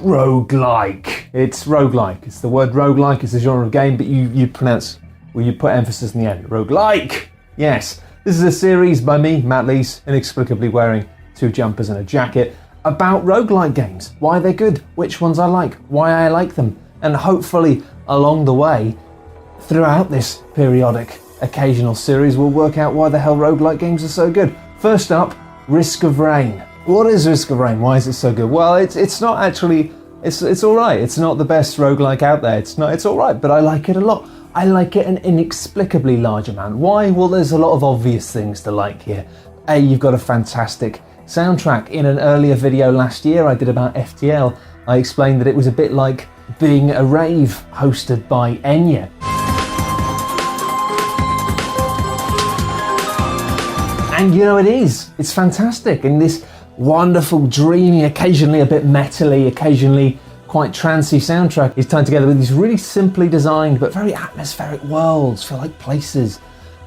RogueLIKE. It's RogueLIKE. It's the word RogueLIKE. It's a genre of game, but you pronounce, well, you put emphasis in the end. RogueLIKE. Yes. This is a series by me, Matt Lees, inexplicably wearing 2 jumpers and a jacket, about roguelike games. Why they're good, which ones I like, why I like them, and hopefully along the way, throughout this periodic, occasional series, we'll work out why the hell roguelike games are so good. First up, Risk of Rain. What is Risk of Rain? Why is it so good? Well, it's not actually, it's alright. It's not the best roguelike out there. It's alright, but I like it a lot. I like it an inexplicably large amount. Why? Well, there's a lot of obvious things to like here. A, you've got a fantastic soundtrack. In an earlier video last year I did about FTL, I explained that it was a bit like being a rave hosted by Enya. And you know it is. It's fantastic. And this wonderful, dreamy, occasionally a bit metally, occasionally quite trancey soundtrack is tied together with these really simply designed but very atmospheric worlds. Feel like places,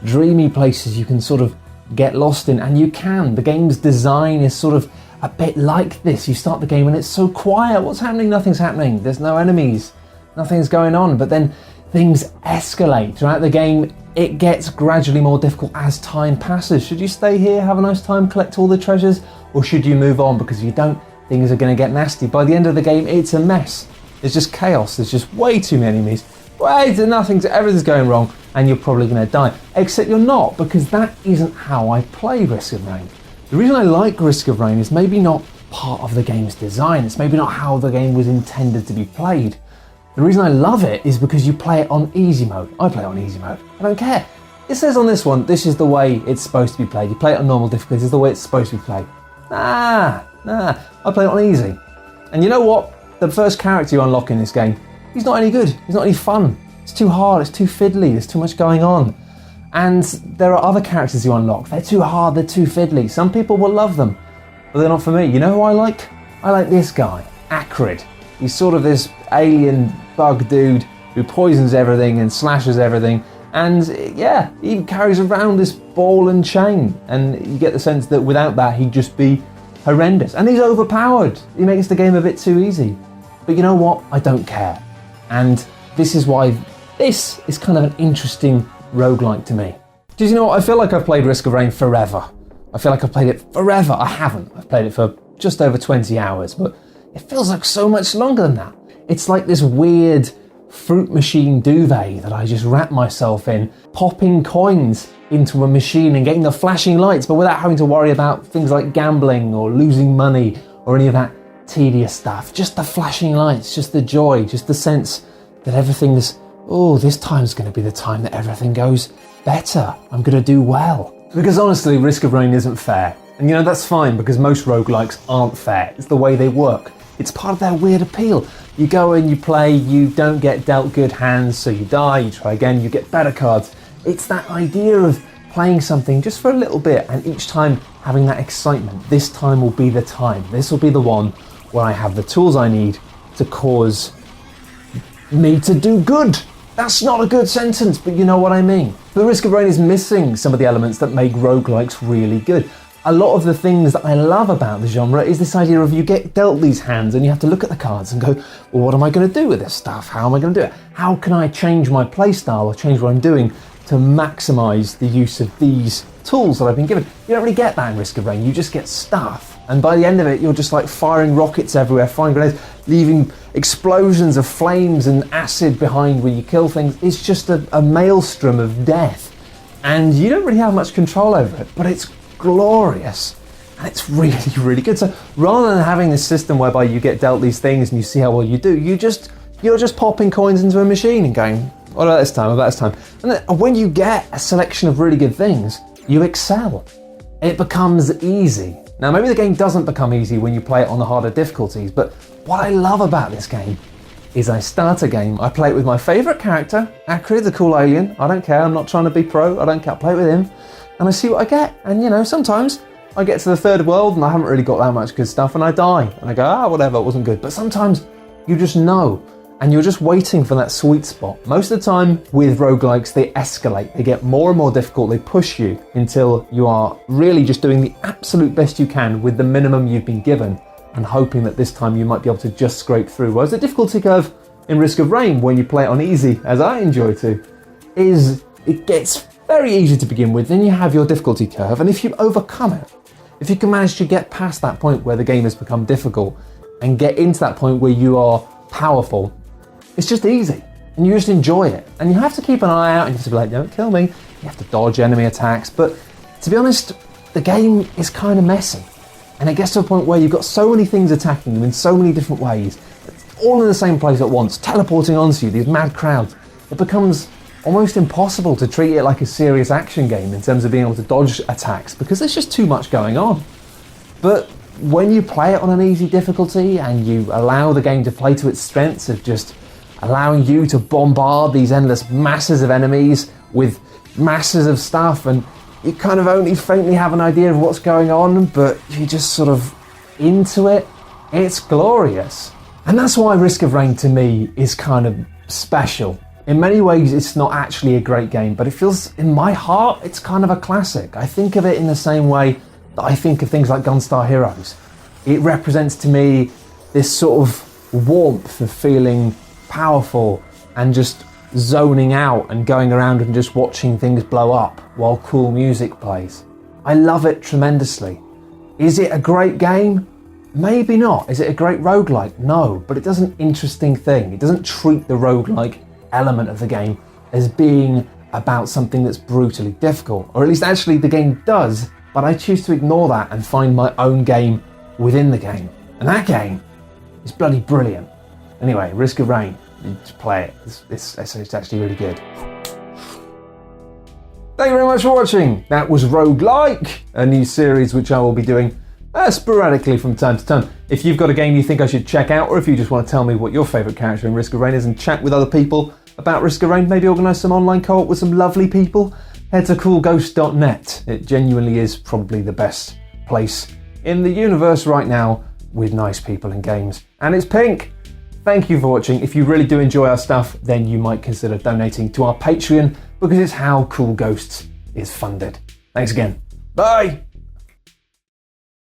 dreamy places you can sort of get lost in, and you can. The game's design is sort of a bit like this. You start the game and it's so quiet. What's happening? Nothing's happening. There's no enemies. Nothing's going on. But then things escalate throughout the game. It gets gradually more difficult as time passes. Should you stay here, have a nice time, collect all the treasures, or should you move on? Because if you don't, things are going to get nasty. By the end of the game, it's a mess. It's just chaos. There's just way too many enemies. Everything's going wrong, and you're probably going to die. Except you're not, because that isn't how I play Risk of Rain. The reason I like Risk of Rain is maybe not part of the game's design. It's maybe not how the game was intended to be played. The reason I love it is because you play it on easy mode. I play it on easy mode. I don't care. It says on this one, this is the way it's supposed to be played. You play it on normal difficulty, this is the way it's supposed to be played. Nah. I play it on easy. And you know what? The first character you unlock in this game, he's not any good. He's not any fun. It's too hard, it's too fiddly, there's too much going on. And there are other characters you unlock. They're too hard, they're too fiddly. Some people will love them, but they're not for me. You know who I like? I like this guy, Acrid. He's sort of this alien bug dude who poisons everything and slashes everything. And yeah, he carries around this ball and chain. And you get the sense that without that, he'd just be horrendous. And he's overpowered. He makes the game a bit too easy. But you know what? I don't care. And this is why this is kind of an interesting roguelike to me. Because you know what? I feel like I've played Risk of Rain forever. I feel like I've played it forever. I haven't. I've played it for just over 20 hours, but it feels like so much longer than that. It's like this weird fruit machine duvet that I just wrap myself in, popping coins into a machine and getting the flashing lights, but without having to worry about things like gambling or losing money or any of that tedious stuff. Just the flashing lights, just the joy, just the sense that everything's, oh, this time's going to be the time that everything goes better. I'm going to do well. Because honestly, Risk of Rain isn't fair. And you know, that's fine, because most roguelikes aren't fair. It's the way they work. It's part of their weird appeal. You go in, you play, you don't get dealt good hands, so you die, you try again, you get better cards. It's that idea of playing something just for a little bit and each time having that excitement. This time will be the time. This will be the one where I have the tools I need to cause me to do good. That's not a good sentence, but you know what I mean. The Risk of Rain is missing some of the elements that make roguelikes really good. A lot of the things that I love about the genre is this idea of you get dealt these hands and you have to look at the cards and go, well, what am I going to do with this stuff? How am I going to do it? How can I change my playstyle or change what I'm doing to maximize the use of these tools that I've been given? You don't really get that in Risk of Rain. You just get stuff. And by the end of it, you're just like firing rockets everywhere, firing grenades, leaving explosions of flames and acid behind when you kill things. It's just a maelstrom of death. And you don't really have much control over it, but it's glorious and it's really, really good. So rather than having this system whereby you get dealt these things and you see how well you do, you're just popping coins into a machine and going, what about this time, what about this time? And then when you get a selection of really good things, you excel. It becomes easy. Now maybe the game doesn't become easy when you play it on the harder difficulties, but what I love about this game is I start a game, I play it with my favourite character, Acrid, the cool alien. I don't care, I'm not trying to be pro, I don't care, I play it with him. And I see what I get. And you know, sometimes I get to the third world and I haven't really got that much good stuff and I die. And I go, whatever, it wasn't good. But sometimes you just know and you're just waiting for that sweet spot. Most of the time with roguelikes, they escalate. They get more and more difficult. They push you until you are really just doing the absolute best you can with the minimum you've been given. and hoping that this time you might be able to just scrape through. Whereas the difficulty curve in Risk of Rain, when you play it on easy, as I enjoy to, is it gets very easy to begin with, then you have your difficulty curve, and if you overcome it, if you can manage to get past that point where the game has become difficult and get into that point where you are powerful, it's just easy and you just enjoy it. And you have to keep an eye out and you have to be like, don't kill me. You have to dodge enemy attacks. But to be honest, the game is kind of messy. And it gets to a point where you've got so many things attacking you in so many different ways, all in the same place at once, teleporting onto you, these mad crowds. It becomes almost impossible to treat it like a serious action game in terms of being able to dodge attacks because there's just too much going on. But when you play it on an easy difficulty and you allow the game to play to its strengths of just allowing you to bombard these endless masses of enemies with masses of stuff, and you kind of only faintly have an idea of what's going on, but you're just sort of into it, it's glorious. And that's why Risk of Rain to me is kind of special. In many ways, it's not actually a great game, but it feels, in my heart, it's kind of a classic. I think of it in the same way that I think of things like Gunstar Heroes. It represents to me this sort of warmth of feeling powerful and just zoning out and going around and just watching things blow up while cool music plays. I love it tremendously. Is it a great game? Maybe not. Is it a great roguelike? No, but it does an interesting thing. It doesn't treat the roguelike element of the game as being about something that's brutally difficult, or at least actually the game does, but I choose to ignore that and find my own game within the game. And that game is bloody brilliant. Anyway, Risk of Rain, you just play it. It's actually really good. Thank you very much for watching. That was RogueLIKE, a new series which I will be doing sporadically from time to time. If you've got a game you think I should check out, or if you just want to tell me what your favourite character in Risk of Rain is and chat with other people about Risk of Rain, maybe organise some online co-op with some lovely people, head to coolghost.net. It genuinely is probably the best place in the universe right now with nice people and games. And it's pink. Thank you for watching. If you really do enjoy our stuff, then you might consider donating to our Patreon because it's how Cool Ghosts is funded. Thanks again. Bye!